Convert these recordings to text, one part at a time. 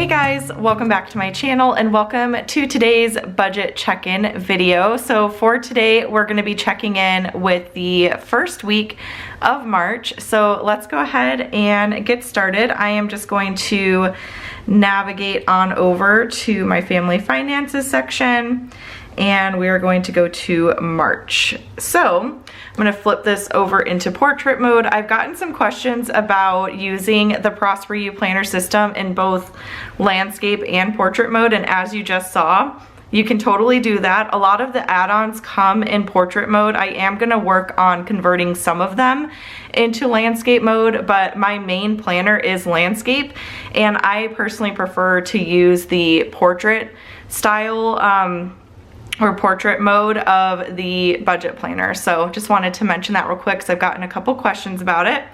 Hey guys, welcome back to my channel and welcome to today's budget check-in video. So for today, we're gonna be checking in with the first week of March. So let's go ahead and get started. I am just going to navigate on over to my family finances section and we are going to go to March. So I'm gonna flip this over into portrait mode. I've gotten some questions about using the Prosper You Planner system in both landscape and portrait mode, and as you just saw, you can totally do that. A lot of the add-ons come in portrait mode. I am gonna work on converting some of them into landscape mode, but my main planner is landscape, and I personally prefer to use the portrait style or portrait mode of the budget planner. So just wanted to mention that real quick because I've gotten a couple questions about it.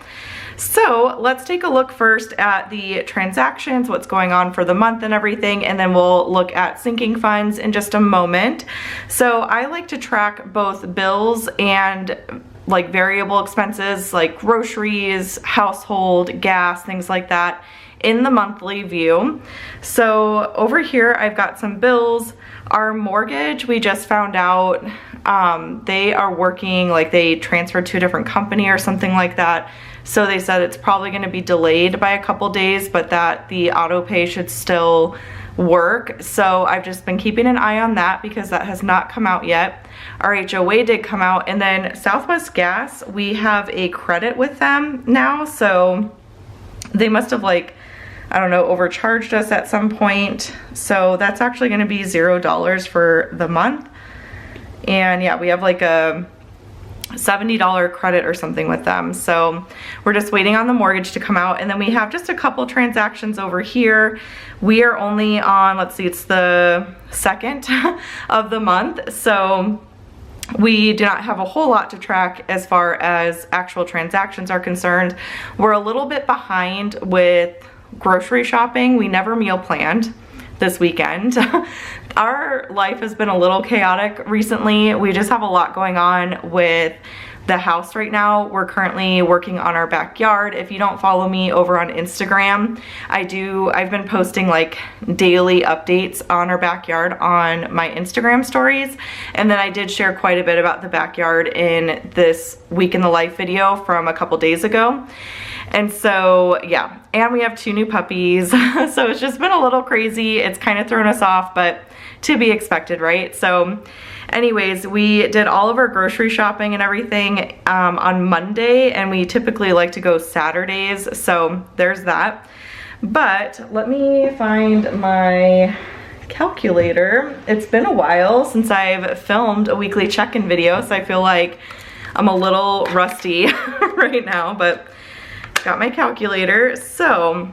So let's take a look first at the transactions, what's going on for the month and everything, and then we'll look at sinking funds in just a moment. So I like to track both bills and like variable expenses like groceries, household, gas, things like that in the monthly view. So over here I've got some bills. Our mortgage, we just found out they are working, like they transferred to a different company or something like that. So they said it's probably going to be delayed by a couple days, but that the auto pay should still work. So I've just been keeping an eye on that because that has not come out yet. Our HOA did come out, and then Southwest Gas, we have a credit with them now. So they must have, like, I don't know, overcharged us at some point. So that's actually going to be $0 for the month. And yeah, we have like a $70 credit or something with them. So we're just waiting on the mortgage to come out. And then we have just a couple transactions over here. We are only on, let's see, it's the 2nd of the month. So we do not have a whole lot to track as far as actual transactions are concerned. We're a little bit behind with grocery shopping. We never meal planned this weekend. Our life has been a little chaotic recently. We just have a lot going on with the house right now. We're currently working on our backyard. If you don't follow me over on Instagram, I've been posting like daily updates on our backyard on my Instagram stories. And then I did share quite a bit about the backyard in this week in the life video from a couple days ago. And so, yeah, and we have 2 new puppies. So it's just been a little crazy. It's kind of thrown us off, but to be expected, right? So anyways, we did all of our grocery shopping and everything on Monday, and we typically like to go Saturdays. So there's that. But let me find my calculator. It's been a while since I've filmed a weekly check-in video, so I feel like I'm a little rusty right now, but got my calculator. So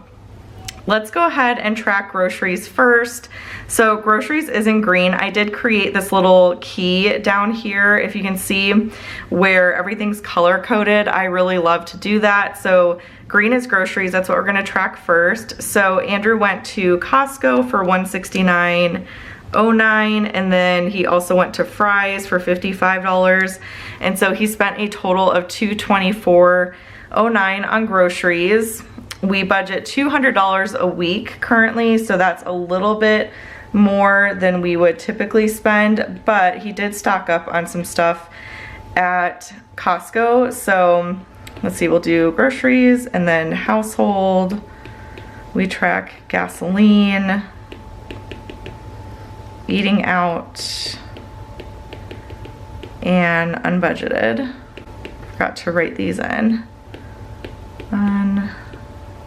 let's go ahead and track groceries first. So groceries is in green. I did create this little key down here, if you can see, where everything's color coded. I really love to do that. So green is groceries. That's what we're going to track first. So Andrew went to Costco for $169.09, and then he also went to Fry's for $55, and so he spent a total of $224.09 on groceries. We budget $200 a week currently, so that's a little bit more than we would typically spend, but he did stock up on some stuff at Costco. So let's see, we'll do groceries and then household. We track gasoline, eating out, and unbudgeted. Forgot to write these in.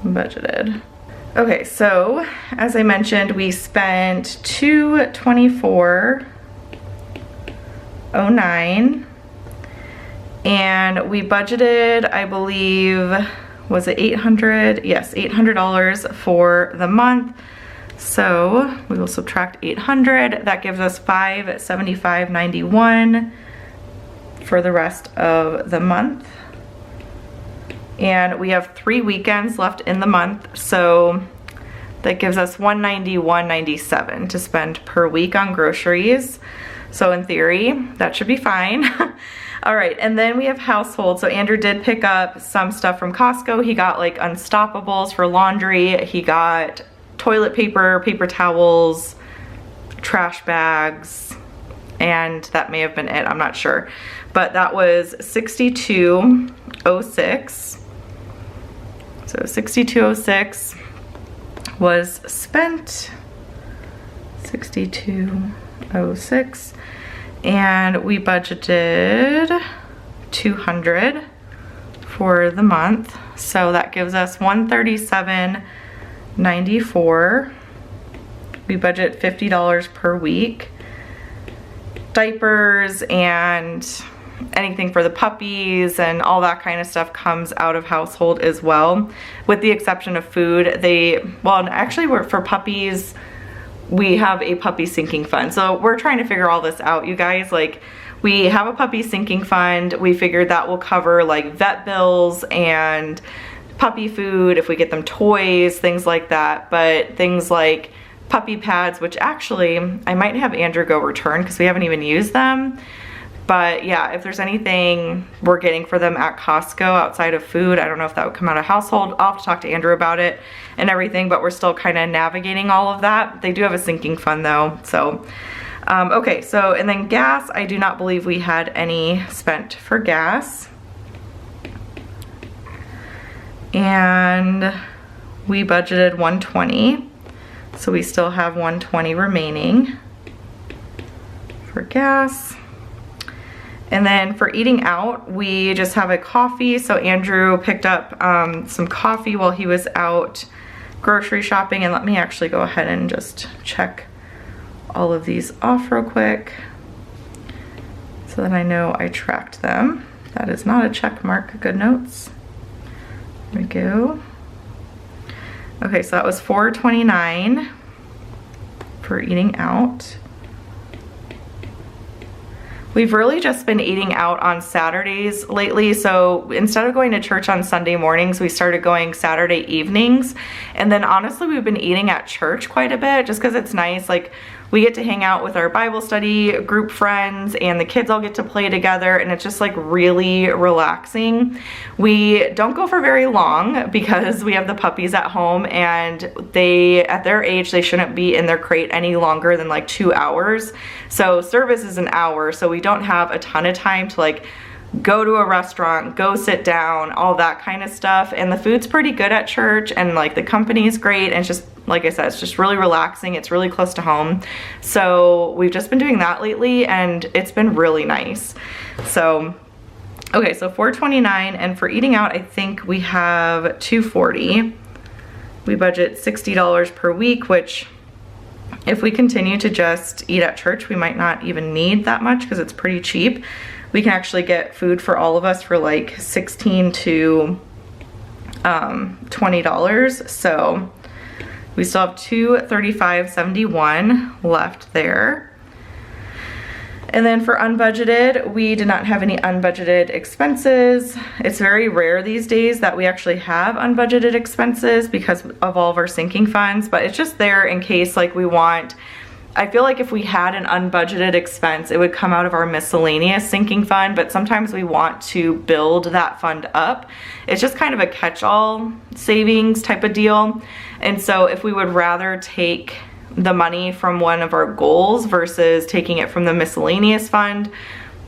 Unbudgeted. Okay, so as I mentioned, we spent $224.09, and we budgeted, I believe, was it $800? Yes, $800 for the month. So we will subtract 800. That gives us $575.91 for the rest of the month. And we have 3 weekends left in the month, so that gives us $191.97 to spend per week on groceries. So in theory, that should be fine. All right, and then we have household. So Andrew did pick up some stuff from Costco. He got like Unstoppables for laundry. He got toilet paper, paper towels, trash bags, and that may have been it, I'm not sure. But that was $62.06. So $62.06 was spent, $62.06, and we budgeted $200 for the month. So that gives us $137.94. We budget $50 per week. Diapers and anything for the puppies and all that kind of stuff comes out of household as well, with the exception of food. Well, actually for puppies, we have a puppy sinking fund. So we're trying to figure all this out, you guys. Like, we have a puppy sinking fund. We figured that will cover like vet bills and puppy food if we get them toys, things like that. But things like puppy pads, which actually I might have Andrew go return because we haven't even used them. But yeah, if there's anything we're getting for them at Costco outside of food, I don't know if that would come out of household. I'll have to talk to Andrew about it and everything, but we're still kind of navigating all of that. They do have a sinking fund though, so. Okay, so, and then gas, I do not believe we had any spent for gas. And we budgeted $120. So we still have $120 remaining for gas. And then for eating out, we just have a coffee. So Andrew picked up some coffee while he was out grocery shopping. And let me actually go ahead and just check all of these off real quick so that I know I tracked them. That is not a check mark. Good notes. There we go. Okay, so that was $4.29 for eating out. We've really just been eating out on Saturdays lately. So instead of going to church on Sunday mornings, we started going Saturday evenings. And then honestly, we've been eating at church quite a bit just because it's nice. Like, we get to hang out with our Bible study group friends and the kids all get to play together, and it's just like really relaxing. We don't go for very long because we have the puppies at home, and at their age, they shouldn't be in their crate any longer than like 2 hours. So service is an hour, so we don't have a ton of time to like go to a restaurant, go sit down, all that kind of stuff. And the food's pretty good at church, and like the company's great, and it's just, like I said, it's just really relaxing. It's really close to home. So we've just been doing that lately, and it's been really nice. So, okay, so $4.29, and for eating out, I think we have $2.40. We budget $60 per week, which if we continue to just eat at church, we might not even need that much because it's pretty cheap. We can actually get food for all of us for like $16 to $20. So we still have $235.71 left there. And then for unbudgeted, we did not have any unbudgeted expenses. It's very rare these days that we actually have unbudgeted expenses because of all of our sinking funds, but it's just there in case like we want. I feel like if we had an unbudgeted expense, it would come out of our miscellaneous sinking fund, but sometimes we want to build that fund up. It's just kind of a catch-all savings type of deal. And so if we would rather take the money from one of our goals versus taking it from the miscellaneous fund,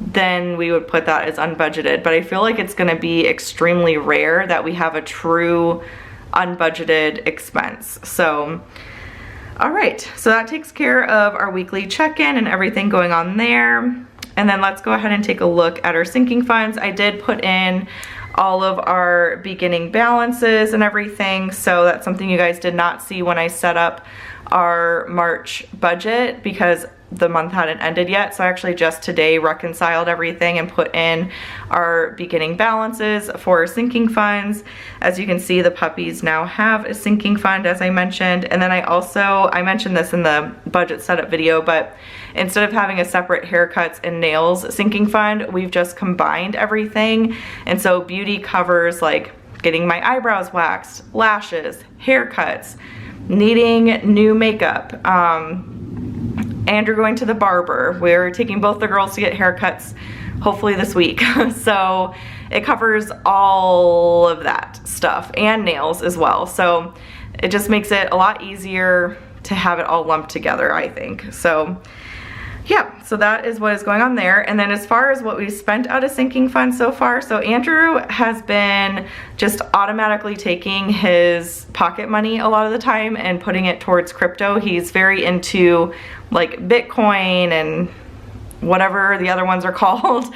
then we would put that as unbudgeted. But I feel like it's gonna be extremely rare that we have a true unbudgeted expense. So, all right, so that takes care of our weekly check-in and everything going on there. And then let's go ahead and take a look at our sinking funds. I did put in all of our beginning balances and everything, so that's something you guys did not see when I set up our March budget because the month hadn't ended yet. So I actually just today reconciled everything and put in our beginning balances for sinking funds. As you can see, the puppies now have a sinking fund, as I mentioned. And then I mentioned this in the budget setup video, but instead of having a separate haircuts and nails sinking fund, we've just combined everything. And so beauty covers like getting my eyebrows waxed, lashes, haircuts, needing new makeup, Andrew going to the barber. We're taking both the girls to get haircuts hopefully this week. So it covers all of that stuff and nails as well. So it just makes it a lot easier to have it all lumped together, I think. So yeah, so that is what is going on there. And then as far as what we spent out of sinking fund so far, so Andrew has been just automatically taking his pocket money a lot of the time and putting it towards crypto. He's very into like Bitcoin and whatever the other ones are called.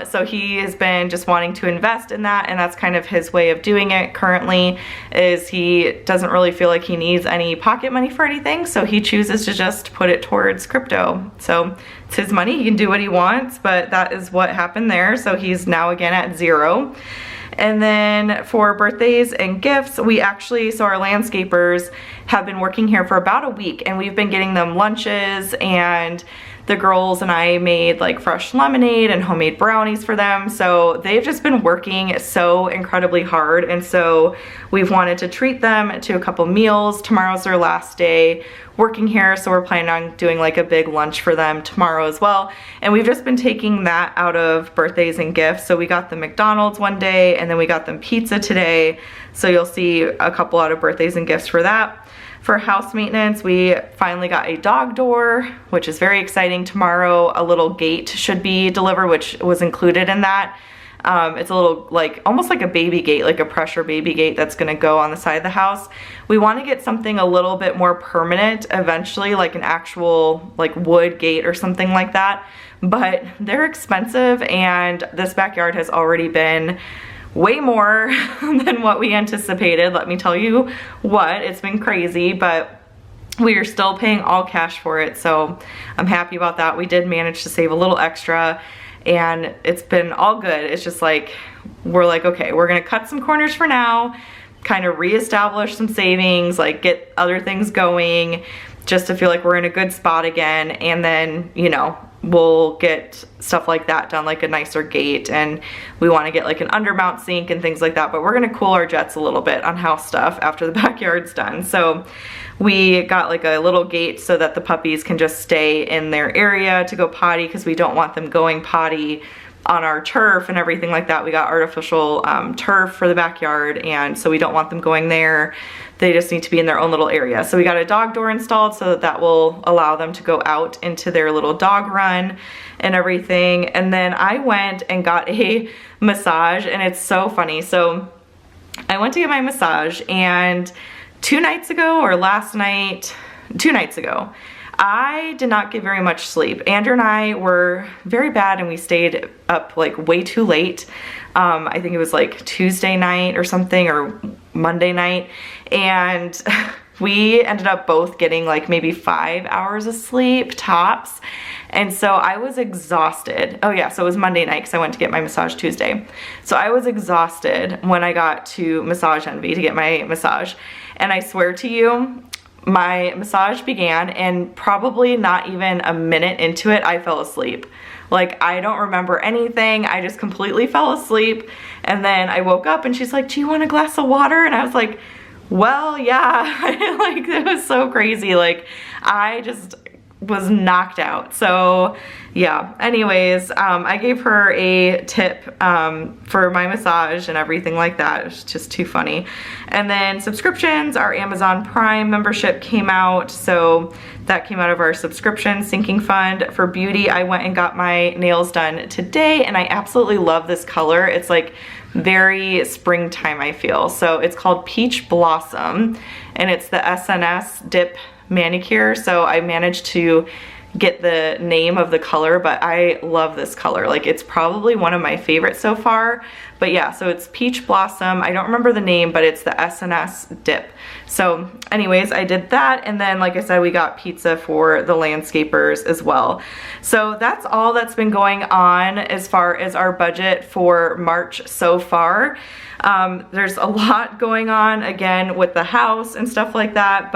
So he has been just wanting to invest in that, and that's kind of his way of doing it currently, is he doesn't really feel like he needs any pocket money for anything, so he chooses to just put it towards crypto. So it's his money, he can do what he wants, but that is what happened there. So he's now again at 0. And then for birthdays and gifts, we actually, so our landscapers have been working here for about a week, and we've been getting them lunches, and the girls and I made like fresh lemonade and homemade brownies for them. So they've just been working so incredibly hard, and so we've wanted to treat them to a couple meals. Tomorrow's their last day working here, so we're planning on doing like a big lunch for them tomorrow as well. And we've just been taking that out of birthdays and gifts. So we got them McDonald's one day, and then we got them pizza today. So you'll see a couple out of birthdays and gifts for that. For house maintenance, we finally got a dog door, which is very exciting. Tomorrow a little gate should be delivered, which was included in that. It's a little, like, almost like a baby gate, like a pressure baby gate that's gonna go on the side of the house. We wanna get something a little bit more permanent eventually, like an actual like wood gate or something like that. But they're expensive, and this backyard has already been way more than what we anticipated. Let me tell you what, it's been crazy, but we are still paying all cash for it, so I'm happy about that. We did manage to save a little extra, and it's been all good. It's just like, we're like, okay, we're gonna cut some corners for now, kind of reestablish some savings, like get other things going, just to feel like we're in a good spot again, and then, you know, we'll get stuff like that done, like a nicer gate, and we want to get like an undermount sink and things like that. But we're gonna cool our jets a little bit on house stuff after the backyard's done. So we got like a little gate so that the puppies can just stay in their area to go potty, because we don't want them going potty on our turf and everything like that. We got artificial turf for the backyard, and so we don't want them going there. They just need to be in their own little area. So we got a dog door installed so that that will allow them to go out into their little dog run and everything. And then I went and got a massage, and it's so funny. So I went to get my massage, and 2 nights ago, or last night, 2 nights ago, I did not get very much sleep. Andrew and I were very bad, and we stayed up like way too late. I think it was like Tuesday night or something, or Monday night, and we ended up both getting like maybe 5 hours of sleep tops. And so I was exhausted. Oh yeah, so it was Monday night because I went to get my massage Tuesday. So I was exhausted when I got to Massage Envy to get my massage. And I swear to you, my massage began, and probably not even a minute into it, I fell asleep. Like, I don't remember anything. I just completely fell asleep. And then I woke up, and she's like, do you want a glass of water? And I was like, well, yeah. Like, it was so crazy. Like, I just was knocked out. So yeah, anyways, I gave her a tip for my massage and everything like that. It was just too funny. And then subscriptions, our Amazon Prime membership came out, so that came out of our subscription sinking fund. For beauty, I went and got my nails done today, and I absolutely love this color. It's like very springtime, I feel. So it's called Peach Blossom, and it's the SNS Dip manicure. So I managed to get the name of the color, but I love this color. Like, it's probably one of my favorites so far. But yeah, so it's Peach Blossom. I don't remember the name, but it's the SNS Dip. So anyways, I did that, and then like I said, we got pizza for the landscapers as well. So that's all that's been going on as far as our budget for March so far. There's a lot going on again with the house and stuff like that,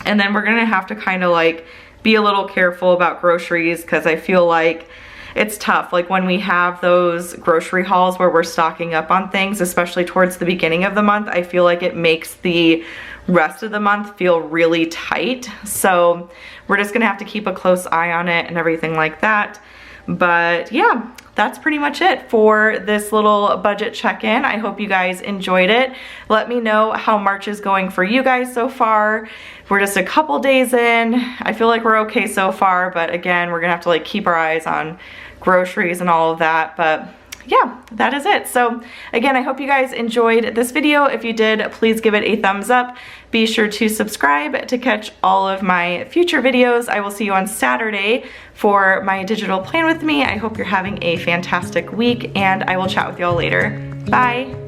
and then we're gonna have to kind of like be a little careful about groceries, because I feel like it's tough. Like, when we have those grocery hauls where we're stocking up on things, especially towards the beginning of the month, I feel like it makes the rest of the month feel really tight. So we're just gonna have to keep a close eye on it and everything like that. But yeah, that's pretty much it for this little budget check-in. I hope you guys enjoyed it. Let me know how March is going for you guys so far. We're just a couple days in. I feel like we're okay so far, but again, we're gonna have to like keep our eyes on groceries and all of that. But yeah, that is it. So again, I hope you guys enjoyed this video. If you did, please give it a thumbs up. Be sure to subscribe to catch all of my future videos. I will see you on Saturday for my digital plan with me. I hope you're having a fantastic week, and I will chat with y'all later. Bye.